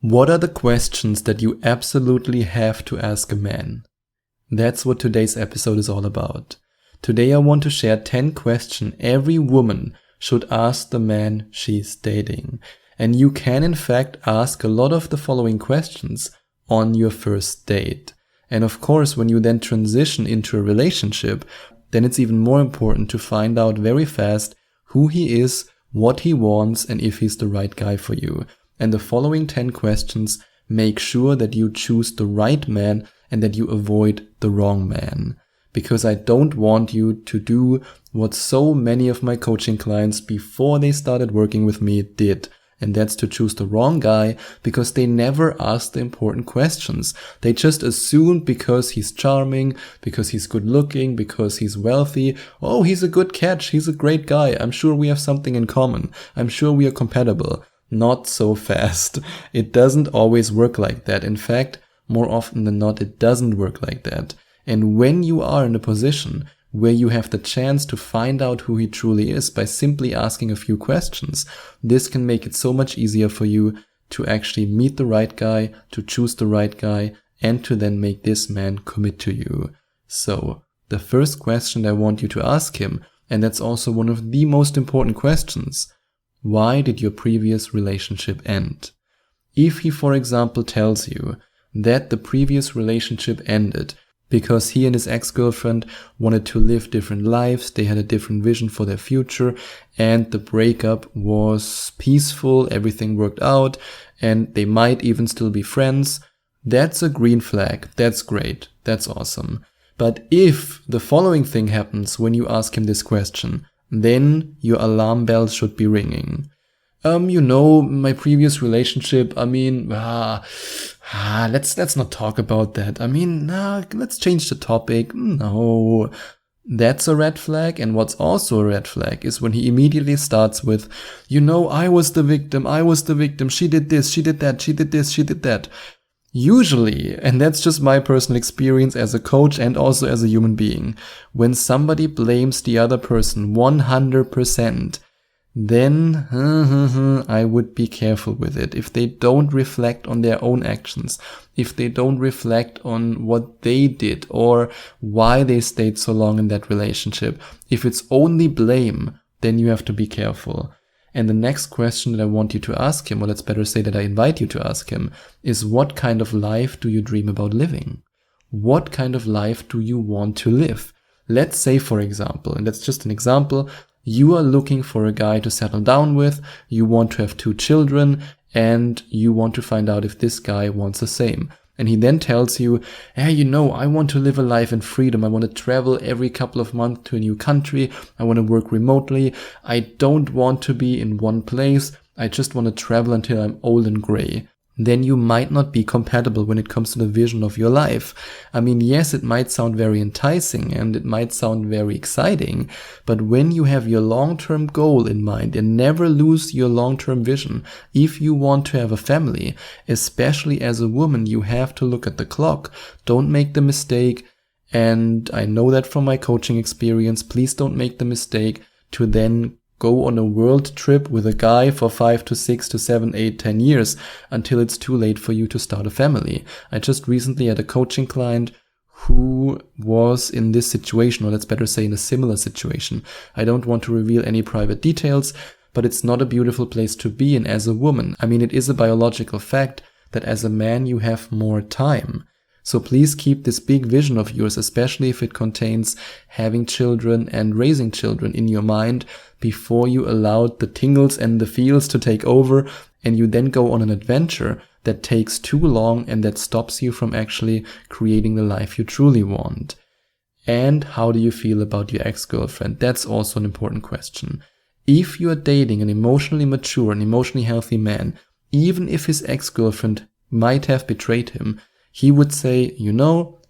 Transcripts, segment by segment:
What are the questions that you absolutely have to ask a man? That's what today's episode is all about. Today I want to share 10 questions every woman should ask the man she's dating. And you can in fact ask a lot of the following questions on your first date. And of course, when you then transition into a relationship, then it's even more important to find out very fast who he is, what he wants, and if he's the right guy for you. And the following 10 questions make sure that you choose the right man and that you avoid the wrong man. Because I don't want you to do what so many of my coaching clients before they started working with me did. And that's to choose the wrong guy because they never asked the important questions. They just assumed because he's charming, because he's good looking, because he's wealthy. Oh, he's a good catch. He's a great guy. I'm sure we have something in common. I'm sure we are compatible. Not so fast. It doesn't always work like that. In fact, more often than not, it doesn't work like that. And when you are in a position where you have the chance to find out who he truly is by simply asking a few questions, this can make it so much easier for you to actually meet the right guy, to choose the right guy, and to then make this man commit to you. So, the first question I want you to ask him, and that's also one of the most important questions: why did your previous relationship end? If he, for example, tells you that the previous relationship ended because he and his ex-girlfriend wanted to live different lives, they had a different vision for their future, and the breakup was peaceful, everything worked out, and they might even still be friends, that's a green flag. That's great. That's awesome. But if the following thing happens when you ask him this question, then your alarm bells should be ringing. My previous relationship, let's not talk about that. Let's change the topic. No, that's a red flag. And what's also a red flag is when he immediately starts with, I was the victim, she did this, she did that, she did this, she did that. Usually, and that's just my personal experience as a coach and also as a human being, when somebody blames the other person 100%, then I would be careful with it. If they don't reflect on their own actions, if they don't reflect on what they did or why they stayed so long in that relationship, if it's only blame, then you have to be careful. And the next question that I want you to ask him, or let's better say that I invite you to ask him, is what kind of life do you dream about living? What kind of life do you want to live? Let's say, for example, and that's just an example, you are looking for a guy to settle down with, you want to have 2 children, and you want to find out if this guy wants the same. And he then tells you, I want to live a life in freedom. I want to travel every couple of months to a new country. I want to work remotely. I don't want to be in one place. I just want to travel until I'm old and gray. Then you might not be compatible when it comes to the vision of your life. Yes, it might sound very enticing and it might sound very exciting, but when you have your long-term goal in mind and never lose your long-term vision, if you want to have a family, especially as a woman, you have to look at the clock. Don't make the mistake, and I know that from my coaching experience, please don't make the mistake to then go on a world trip with a guy for 5 to 6 to 7, 8, 10 years until it's too late for you to start a family. I just recently had a coaching client who was in this situation, or let's better say in a similar situation. I don't want to reveal any private details, but it's not a beautiful place to be in as a woman. It is a biological fact that as a man you have more time. So please keep this big vision of yours, especially if it contains having children and raising children, in your mind before you allow the tingles and the feels to take over and you then go on an adventure that takes too long and that stops you from actually creating the life you truly want. And how do you feel about your ex-girlfriend? That's also an important question. If you are dating an emotionally mature and emotionally healthy man, even if his ex-girlfriend might have betrayed him, he would say,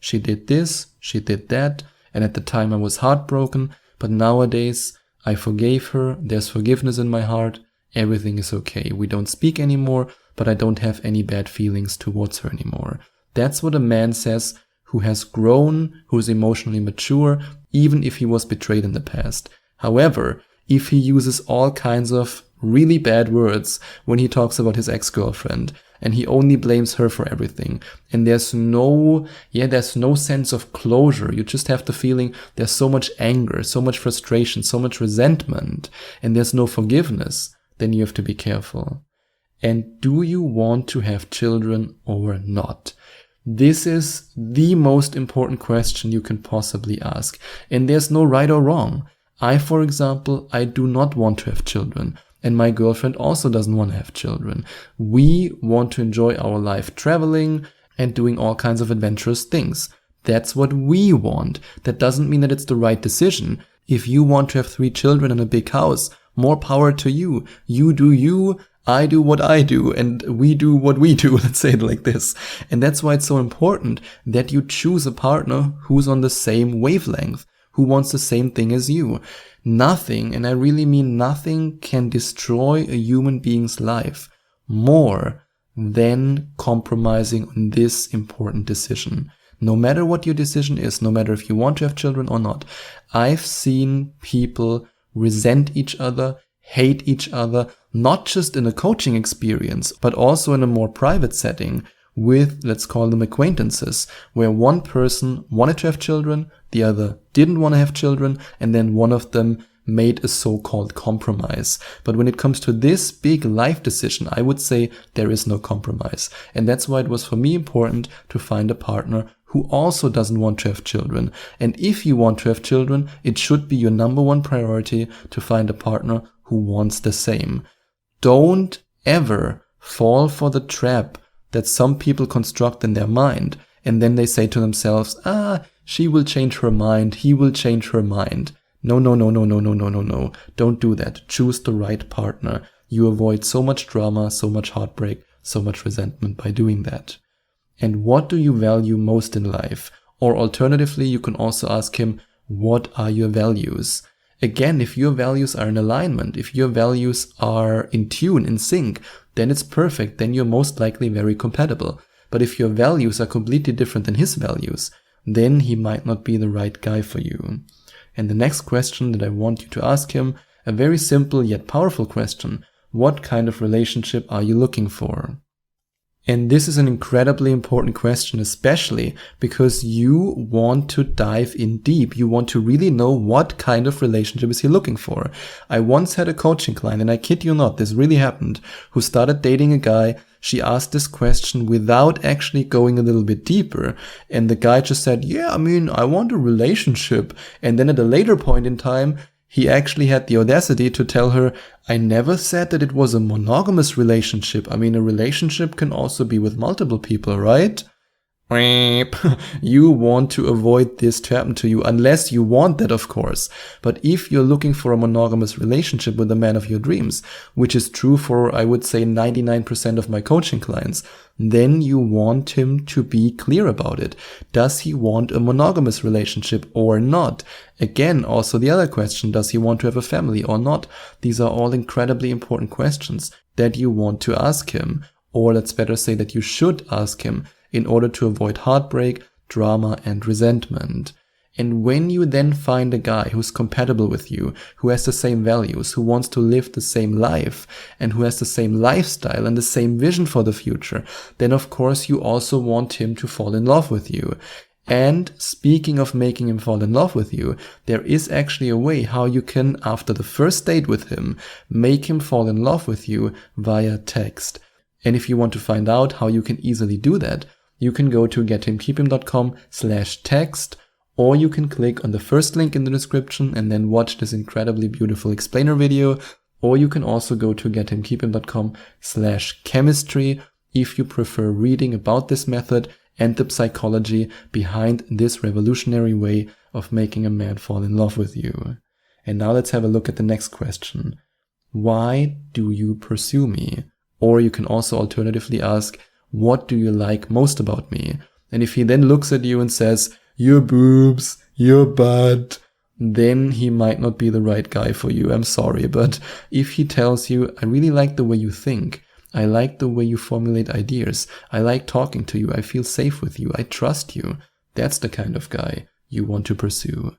she did this, she did that, and at the time I was heartbroken, but nowadays I forgave her, there's forgiveness in my heart, everything is okay. We don't speak anymore, but I don't have any bad feelings towards her anymore. That's what a man says who has grown, who is emotionally mature, even if he was betrayed in the past. However, if he uses all kinds of really bad words when he talks about his ex-girlfriend, and he only blames her for everything. And there's no sense of closure. You just have the feeling there's so much anger, so much frustration, so much resentment, and there's no forgiveness. Then you have to be careful. And do you want to have children or not? This is the most important question you can possibly ask. And there's no right or wrong. For example, I do not want to have children. And my girlfriend also doesn't want to have children. We want to enjoy our life traveling and doing all kinds of adventurous things. That's what we want. That doesn't mean that it's the right decision. If you want to have 3 children and a big house, more power to you. You do you, I do what I do, and we do what we do. Let's say it like this. And that's why it's so important that you choose a partner who's on the same wavelength, who wants the same thing as you. Nothing, and I really mean nothing, can destroy a human being's life more than compromising on this important decision. No matter what your decision is, no matter if you want to have children or not, I've seen people resent each other, hate each other, not just in a coaching experience, but also in a more private setting with, let's call them acquaintances, where one person wanted to have children, the other didn't want to have children, and then one of them made a so-called compromise. But when it comes to this big life decision, I would say there is no compromise. And that's why it was for me important to find a partner who also doesn't want to have children. And if you want to have children, it should be your number one priority to find a partner who wants the same. Don't ever fall for the trap that some people construct in their mind, and then they say to themselves, she will change her mind, he will change her mind. No. Don't do that. Choose the right partner. You avoid so much drama, so much heartbreak, so much resentment by doing that. And what do you value most in life? Or alternatively, you can also ask him, what are your values? Again, if your values are in alignment, if your values are in tune, in sync, then it's perfect. Then you're most likely very compatible. But if your values are completely different than his values, then he might not be the right guy for you. And the next question that I want you to ask him, a very simple yet powerful question: what kind of relationship are you looking for? And this is an incredibly important question, especially because you want to dive in deep. You want to really know what kind of relationship is he looking for. I once had a coaching client, and I kid you not, this really happened, who started dating a guy. She asked this question without actually going a little bit deeper. And the guy just said, I want a relationship. And then at a later point in time, he actually had the audacity to tell her, I never said that it was a monogamous relationship. A relationship can also be with multiple people, right? You want to avoid this to happen to you, unless you want that, of course. But if you're looking for a monogamous relationship with the man of your dreams, which is true for, I would say, 99% of my coaching clients, then you want him to be clear about it. Does he want a monogamous relationship or not? Again, also the other question, does he want to have a family or not? These are all incredibly important questions that you want to ask him, or let's better say that you should ask him, in order to avoid heartbreak, drama, and resentment. And when you then find a guy who's compatible with you, who has the same values, who wants to live the same life, and who has the same lifestyle and the same vision for the future, then of course you also want him to fall in love with you. And speaking of making him fall in love with you, there is actually a way how you can, after the first date with him, make him fall in love with you via text. And if you want to find out how you can easily do that, you can go to gethimkeephim.com/text, or you can click on the first link in the description and then watch this incredibly beautiful explainer video, or you can also go to gethimkeephim.com/chemistry if you prefer reading about this method and the psychology behind this revolutionary way of making a man fall in love with you. And now let's have a look at the next question. Why do you pursue me? Or you can also alternatively ask, what do you like most about me? And if he then looks at you and says, your boobs, your butt, then he might not be the right guy for you. I'm sorry. But if he tells you, I really like the way you think, I like the way you formulate ideas, I like talking to you, I feel safe with you, I trust you, that's the kind of guy you want to pursue.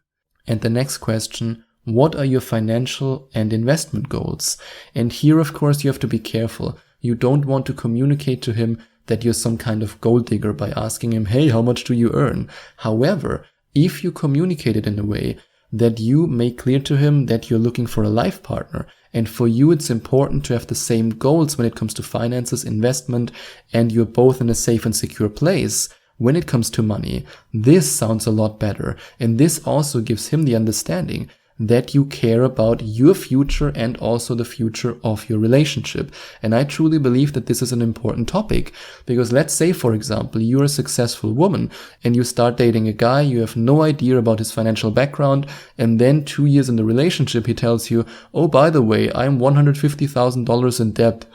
And the next question, what are your financial and investment goals? And here, of course, you have to be careful. You don't want to communicate to him that you're some kind of gold digger by asking him, hey, how much do you earn? However, if you communicate it in a way that you make clear to him that you're looking for a life partner, and for you it's important to have the same goals when it comes to finances, investment, and you're both in a safe and secure place when it comes to money, this sounds a lot better. And this also gives him the understanding that you care about your future and also the future of your relationship. And I truly believe that this is an important topic, because let's say, for example, you're a successful woman and you start dating a guy, you have no idea about his financial background, and then 2 years in the relationship he tells you, oh, by the way, I'm $150,000 in debt.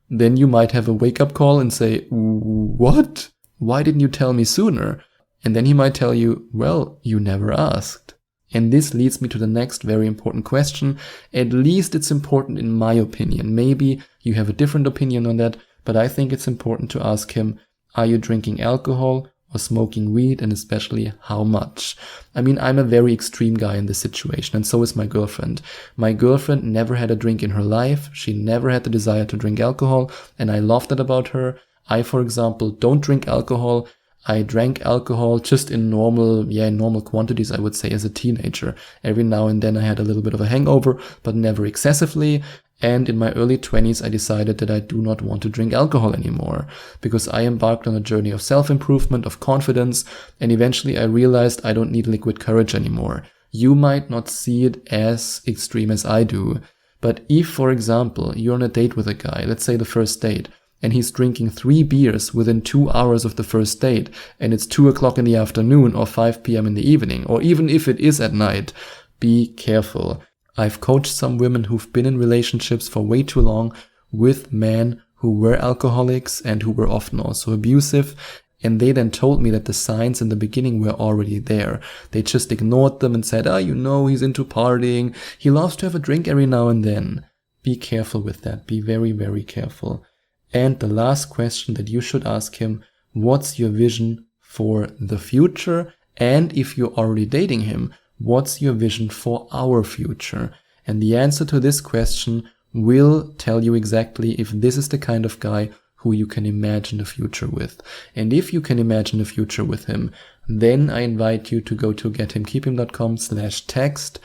Then you might have a wake-up call and say, what? Why didn't you tell me sooner? And then he might tell you, well, you never asked. And this leads me to the next very important question. At least it's important in my opinion. Maybe you have a different opinion on that, but I think it's important to ask him, are you drinking alcohol or smoking weed, and especially how much? I mean, I'm a very extreme guy in this situation, and so is my girlfriend. My girlfriend never had a drink in her life. She never had the desire to drink alcohol, and I love that about her. I, for example, don't drink alcohol. I drank alcohol just in normal quantities, I would say, as a teenager. Every now and then I had a little bit of a hangover, but never excessively. And in my early 20s, I decided that I do not want to drink alcohol anymore, because I embarked on a journey of self-improvement, of confidence, and eventually I realized I don't need liquid courage anymore. You might not see it as extreme as I do, but if, for example, you're on a date with a guy, let's say the first date, and he's drinking 3 beers within 2 hours of the first date, and it's 2 o'clock in the afternoon or 5 p.m. in the evening, or even if it is at night, be careful. I've coached some women who've been in relationships for way too long with men who were alcoholics and who were often also abusive, and they then told me that the signs in the beginning were already there. They just ignored them and said, he's into partying, he loves to have a drink every now and then. Be careful with that. Be very, very careful. And the last question that you should ask him, what's your vision for the future? And if you're already dating him, what's your vision for our future? And the answer to this question will tell you exactly if this is the kind of guy who you can imagine a future with. And if you can imagine a future with him, then I invite you to go to gethimkeephim.com/text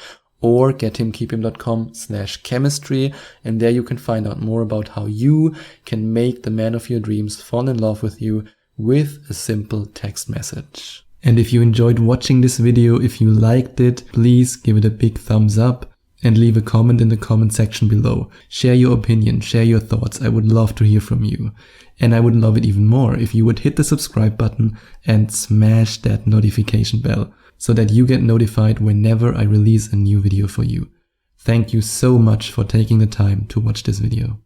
or gethimkeephim.com/chemistry, and there you can find out more about how you can make the man of your dreams fall in love with you with a simple text message. And if you enjoyed watching this video, if you liked it, please give it a big thumbs up and leave a comment in the comment section below. Share your opinion, share your thoughts. I would love to hear from you. And I would love it even more if you would hit the subscribe button and smash that notification bell, so that you get notified whenever I release a new video for you. Thank you so much for taking the time to watch this video.